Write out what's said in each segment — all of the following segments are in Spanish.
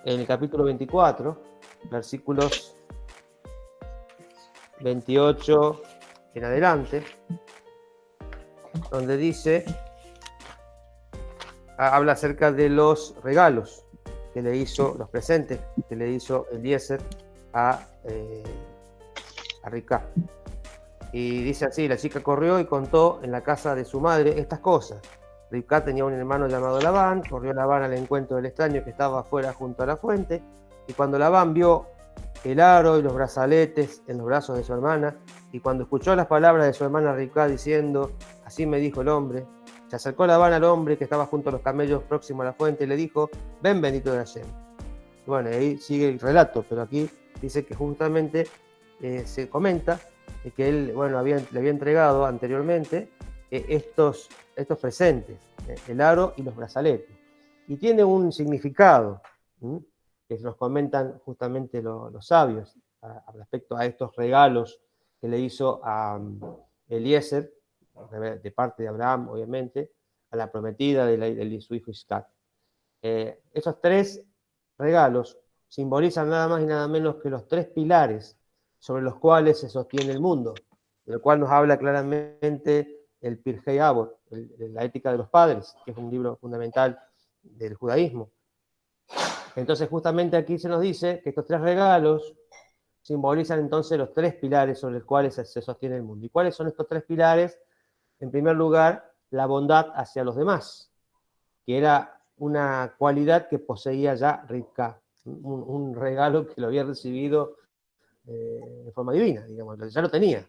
en el capítulo 24, versículos 28 en adelante, donde dice, habla acerca de los regalos que le hizo, los presentes que le hizo Eliezer a Rivka. Y dice así: la chica corrió y contó en la casa de su madre estas cosas. Rivka tenía un hermano llamado Labán. Corrió Labán al encuentro del extraño que estaba afuera junto a la fuente, y cuando Labán vio el aro y los brazaletes en los brazos de su hermana, y cuando escuchó las palabras de su hermana Rivka diciendo, así me dijo el hombre, se acercó Labán al hombre que estaba junto a los camellos próximo a la fuente y le dijo, ven bendito de Hashem. Bueno, ahí sigue el relato, pero aquí dice que justamente se comenta que él, bueno, le había entregado anteriormente estos presentes, el aro y los brazaletes. Y tiene un significado que nos comentan justamente los sabios respecto a estos regalos que le hizo a Eliezer, de parte de Abraham, obviamente, a la prometida de su hijo Isaac. Esos tres regalos simbolizan nada más y nada menos que los tres pilares sobre los cuales se sostiene el mundo, de lo cual nos habla claramente el Pirkei Avot, la ética de los padres, que es un libro fundamental del judaísmo. Entonces justamente aquí se nos dice que estos tres regalos simbolizan entonces los tres pilares sobre los cuales se sostiene el mundo. ¿Y cuáles son estos tres pilares? En primer lugar, la bondad hacia los demás, que era una cualidad que poseía ya Rivka, un regalo que lo había recibido de forma divina, digamos, ya lo tenía.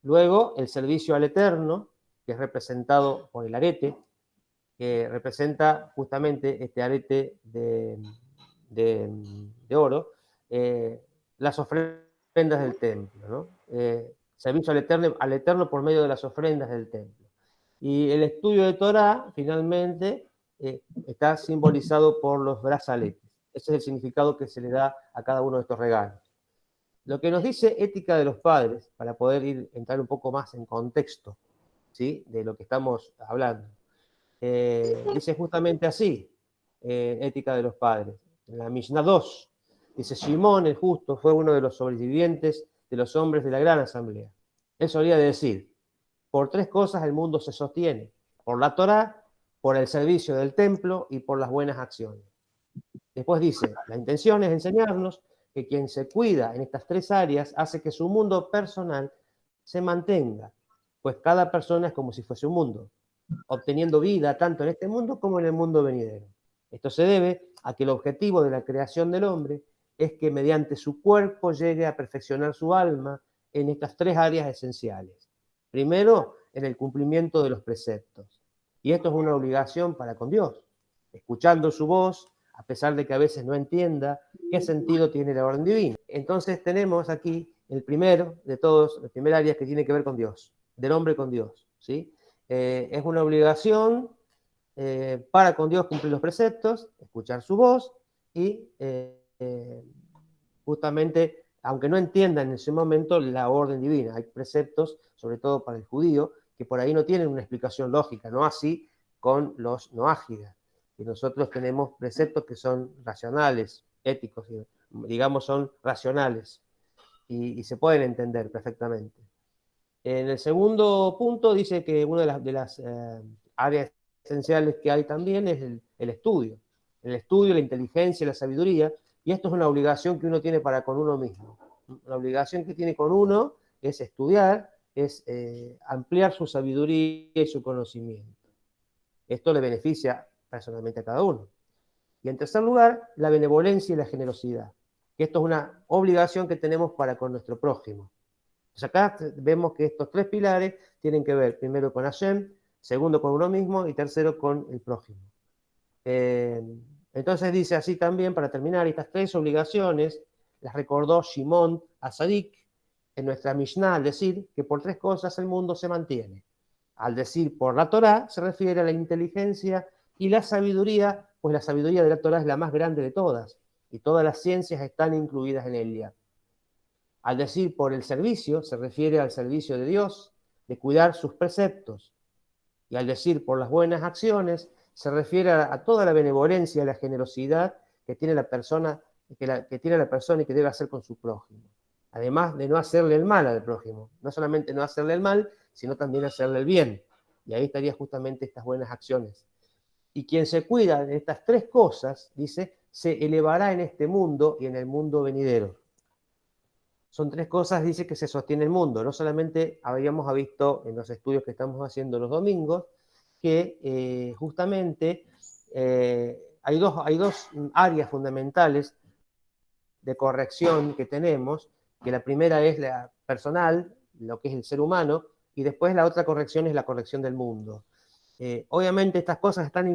Luego, el servicio al Eterno, que es representado por el arete, que representa justamente este arete de oro, las ofrendas del templo, ¿no? Servicio al Eterno por medio de las ofrendas del templo. Y el estudio de Torah, finalmente, está simbolizado por los brazaletes. Ese es el significado que se le da a cada uno de estos regalos. Lo que nos dice Ética de los Padres, para poder entrar un poco más en contexto, ¿sí?, de lo que estamos hablando, dice justamente así, Ética de los Padres, en la Mishnah 2, dice, Shimón el justo fue uno de los sobrevivientes de los hombres de la gran asamblea. Él solía decir, por tres cosas el mundo se sostiene, por la Torá, por el servicio del templo y por las buenas acciones. Después dice, la intención es enseñarnos que quien se cuida en estas tres áreas hace que su mundo personal se mantenga, pues cada persona es como si fuese un mundo, obteniendo vida tanto en este mundo como en el mundo venidero. Esto se debe a que el objetivo de la creación del hombre es que mediante su cuerpo llegue a perfeccionar su alma en estas tres áreas esenciales. Primero, en el cumplimiento de los preceptos. Y esto es una obligación para con Dios, escuchando su voz, a pesar de que a veces no entienda qué sentido tiene la orden divina. Entonces tenemos aquí el primero de todos, el primer área que tiene que ver con Dios, del hombre con Dios, ¿sí? Es una obligación para con Dios cumplir los preceptos, escuchar su voz y justamente, aunque no entiendan en ese momento la orden divina, hay preceptos, sobre todo para el judío, que por ahí no tienen una explicación lógica, no así con los noágidas. Y nosotros tenemos preceptos que son racionales, éticos, digamos son racionales, y se pueden entender perfectamente. En el segundo punto dice que una de las áreas esenciales que hay también es el estudio. El estudio, la inteligencia, la sabiduría, y esto es una obligación que uno tiene para con uno mismo. La obligación que tiene con uno es estudiar, es ampliar su sabiduría y su conocimiento. Esto le beneficia personalmente a cada uno. Y en tercer lugar, la benevolencia y la generosidad, que esto es una obligación que tenemos para con nuestro prójimo. Pues acá vemos que estos tres pilares tienen que ver primero con Hashem, segundo con uno mismo y tercero con el prójimo. Entonces dice así también, para terminar, estas tres obligaciones las recordó Shimon Azadik en nuestra Mishnah al decir que por tres cosas el mundo se mantiene. Al decir por la Torá se refiere a la inteligencia y la sabiduría, pues la sabiduría de la Torá es la más grande de todas y todas las ciencias están incluidas en ella. Al decir por el servicio, se refiere al servicio de Dios, de cuidar sus preceptos. Y al decir por las buenas acciones, se refiere a toda la benevolencia y la generosidad que tiene la persona, que tiene la persona y que debe hacer con su prójimo. Además de no hacerle el mal al prójimo. No solamente no hacerle el mal, sino también hacerle el bien. Y ahí estaría justamente estas buenas acciones. Y quien se cuida de estas tres cosas, dice, se elevará en este mundo y en el mundo venidero. Son tres cosas, dice, que se sostiene el mundo. No solamente habíamos visto en los estudios que estamos haciendo los domingos, que justamente hay dos áreas fundamentales de corrección que tenemos, que la primera es la personal, lo que es el ser humano, y después la otra corrección es la corrección del mundo. Obviamente estas cosas están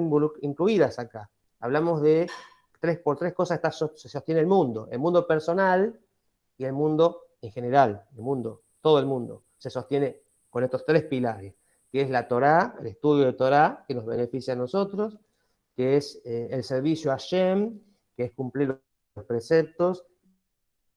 incluidas acá. Hablamos de por tres cosas se sostiene el mundo personal y el mundo en general, todo el mundo, se sostiene con estos tres pilares, que es la Torá, el estudio de Torá, que nos beneficia a nosotros, que es el servicio a Hashem, que es cumplir los preceptos,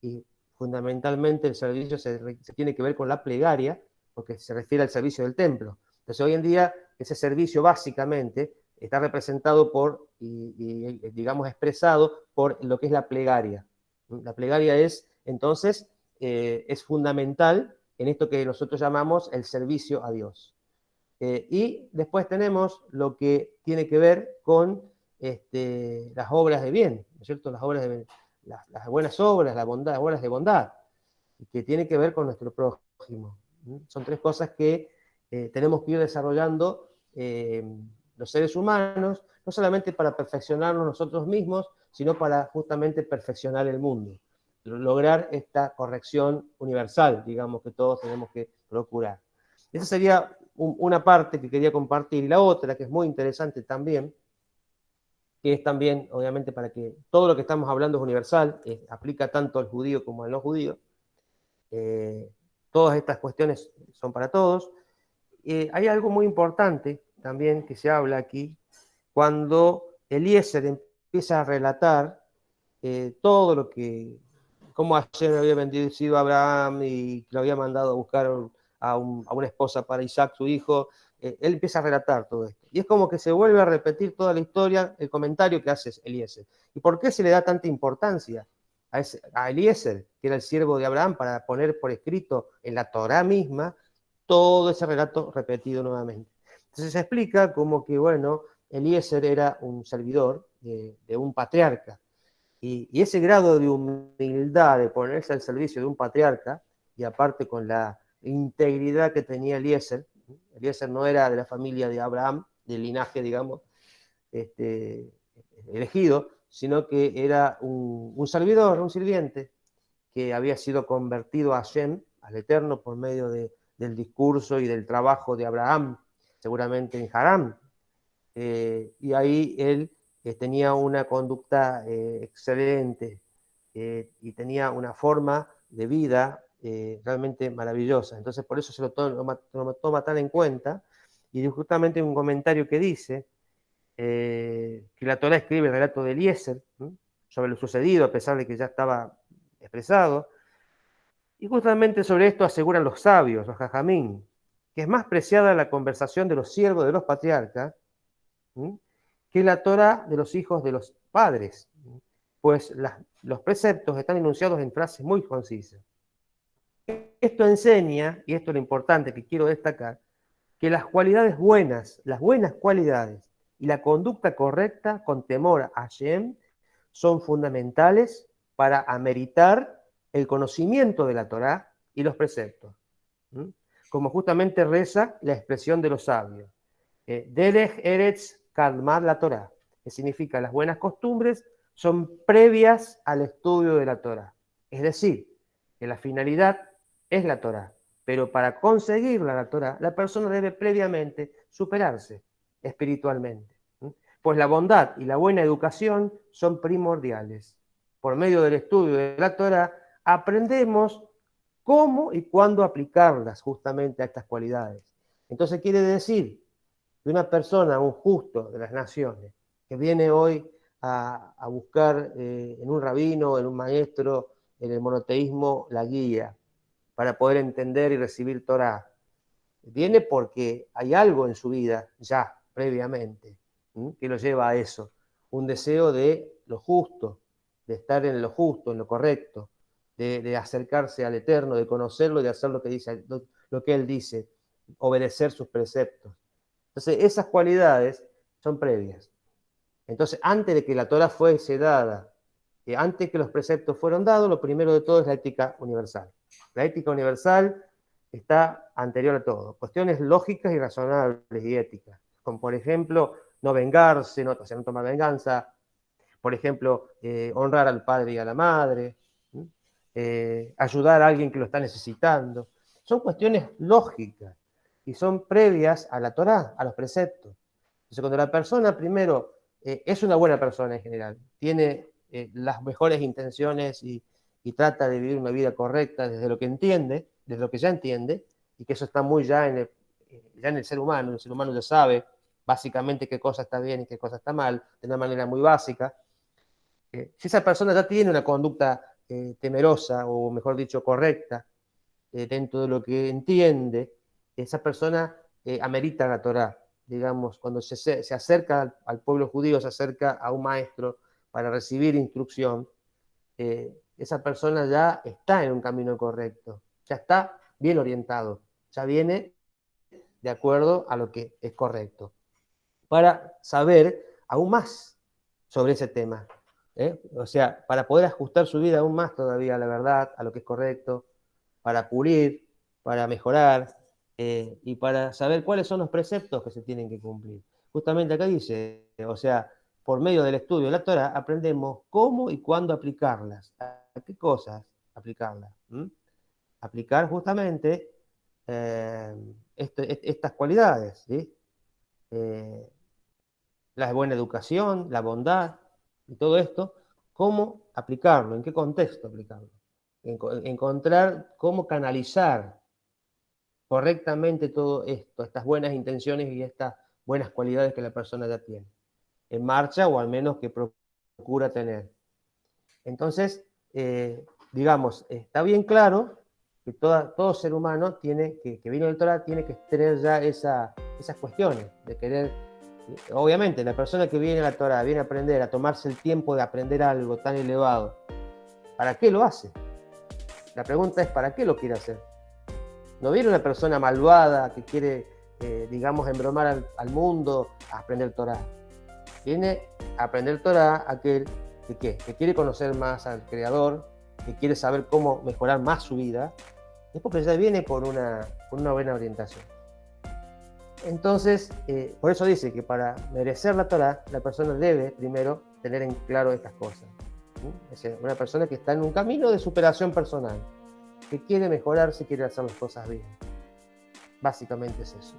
y fundamentalmente el servicio se tiene que ver con la plegaria, porque se refiere al servicio del templo. Entonces hoy en día ese servicio básicamente está representado por, y digamos expresado por lo que es la plegaria. La plegaria es, entonces, es fundamental en esto que nosotros llamamos el servicio a Dios. Y después tenemos lo que tiene que ver con las obras de bien, ¿no es cierto? Las obras de las buenas obras, la bondad, las obras de bondad, que tiene que ver con nuestro prójimo. Son tres cosas que tenemos que ir desarrollando los seres humanos, no solamente para perfeccionarnos nosotros mismos, sino para justamente perfeccionar el mundo, lograr esta corrección universal, digamos, que todos tenemos que procurar. Esa sería una parte que quería compartir. Y la otra, que es muy interesante también, que es también, obviamente, para que todo lo que estamos hablando es universal, aplica tanto al judío como al no judío. Todas estas cuestiones son para todos. Hay algo muy importante también que se habla aquí, cuando Eliezer empieza a relatar todo lo que, cómo Hashem había bendecido a Abraham y lo había mandado a buscar a una esposa para Isaac, su hijo. Él empieza a relatar todo esto. Y es como que se vuelve a repetir toda la historia, el comentario que hace Eliezer. ¿Y por qué se le da tanta importancia a Eliezer, que era el siervo de Abraham, para poner por escrito en la Torá misma todo ese relato repetido nuevamente? Entonces se explica como que, bueno, Eliezer era un servidor de un patriarca. Y ese grado de humildad, de ponerse al servicio de un patriarca, y aparte con la integridad que tenía Eliezer no era de la familia de Abraham, del linaje, digamos, elegido, sino que era un servidor, un sirviente, que había sido convertido a Hashem, al Eterno, por medio del discurso y del trabajo de Abraham, seguramente en Harán. Y ahí él tenía una conducta excelente y tenía una forma de vida realmente maravillosa. Entonces por eso se lo toma tan en cuenta. Y justamente un comentario que dice que la Torá escribe el relato de Eliezer sobre lo sucedido, a pesar de que ya estaba expresado. Y justamente sobre esto aseguran los sabios, los jajamín, que es más preciada la conversación de los siervos de los patriarcas que la Torá de los hijos de los padres, pues los preceptos están enunciados en frases muy concisas. Esto enseña, y esto es lo importante que quiero destacar, que las buenas cualidades y la conducta correcta con temor a Hashem son fundamentales para ameritar el conocimiento de la Torá y los preceptos. Como justamente reza la expresión de los sabios. Derech Eretz Kadmar la Torá, que significa las buenas costumbres son previas al estudio de la Torá. Es decir, que la finalidad es la Torá, pero para conseguir la Torá, la persona debe previamente superarse espiritualmente. Pues la bondad y la buena educación son primordiales. Por medio del estudio de la Torá, aprendemos cómo y cuándo aplicarlas justamente a estas cualidades. Entonces quiere decir que una persona, un justo de las naciones, que viene hoy a buscar en un rabino, en un maestro, en el monoteísmo, la guía, para poder entender y recibir Torah, viene porque hay algo en su vida ya previamente que lo lleva a eso, un deseo de lo justo, de estar en lo justo, en lo correcto, de acercarse al Eterno, de conocerlo y de hacer lo que dice, lo que Él dice, obedecer sus preceptos. Entonces, esas cualidades son previas. Entonces, antes de que la Torah fuese dada, antes que los preceptos fueron dados, lo primero de todo es la ética universal. La ética universal está anterior a todo. Cuestiones lógicas y razonables y éticas, como por ejemplo, no vengarse, no tomar venganza, por ejemplo, honrar al padre y a la madre, ayudar a alguien que lo está necesitando. Son cuestiones lógicas y son previas a la Torá, a los preceptos. Entonces, cuando la persona primero es una buena persona en general, tiene las mejores intenciones y trata de vivir una vida correcta desde lo que entiende, desde lo que ya entiende, y que eso está muy ya en el ser humano ya sabe básicamente qué cosa está bien y qué cosa está mal, de una manera muy básica. Si esa persona ya tiene una conducta temerosa, o mejor dicho, correcta, dentro de lo que entiende, esa persona amerita la Torá. Digamos, cuando se acerca al pueblo judío, se acerca a un maestro para recibir instrucción, esa persona ya está en un camino correcto, ya está bien orientado, ya viene de acuerdo a lo que es correcto, para saber aún más sobre ese tema. O sea, para poder ajustar su vida aún más todavía a la verdad, a lo que es correcto, para pulir, para mejorar, y para saber cuáles son los preceptos que se tienen que cumplir. Justamente acá dice, o sea, por medio del estudio de la Torah aprendemos cómo y cuándo aplicarlas. ¿A qué cosas aplicarlas? Aplicar justamente estas cualidades, ¿sí? La buena educación, la bondad y todo esto, cómo aplicarlo, en qué contexto aplicarlo. Encontrar cómo canalizar correctamente todo esto, estas buenas intenciones y estas buenas cualidades que la persona ya tiene en marcha, o al menos que procura tener. Entonces, digamos, está bien claro que todo ser humano tiene, que vino del Torah, tiene que tener ya esas cuestiones de querer. Obviamente, la persona que viene a la Torah, viene a aprender, a tomarse el tiempo de aprender algo tan elevado, ¿para qué lo hace? La pregunta es, ¿para qué lo quiere hacer? No viene una persona malvada que quiere, digamos, embromar al mundo a aprender Torah. Viene a aprender Torah aquel que quiere conocer más al Creador, que quiere saber cómo mejorar más su vida, es porque ya viene por una buena orientación. Entonces, por eso dice que para merecer la Torah, la persona debe primero tener en claro estas cosas. Es decir, una persona que está en un camino de superación personal, que quiere mejorarse, quiere hacer las cosas bien. Básicamente es eso.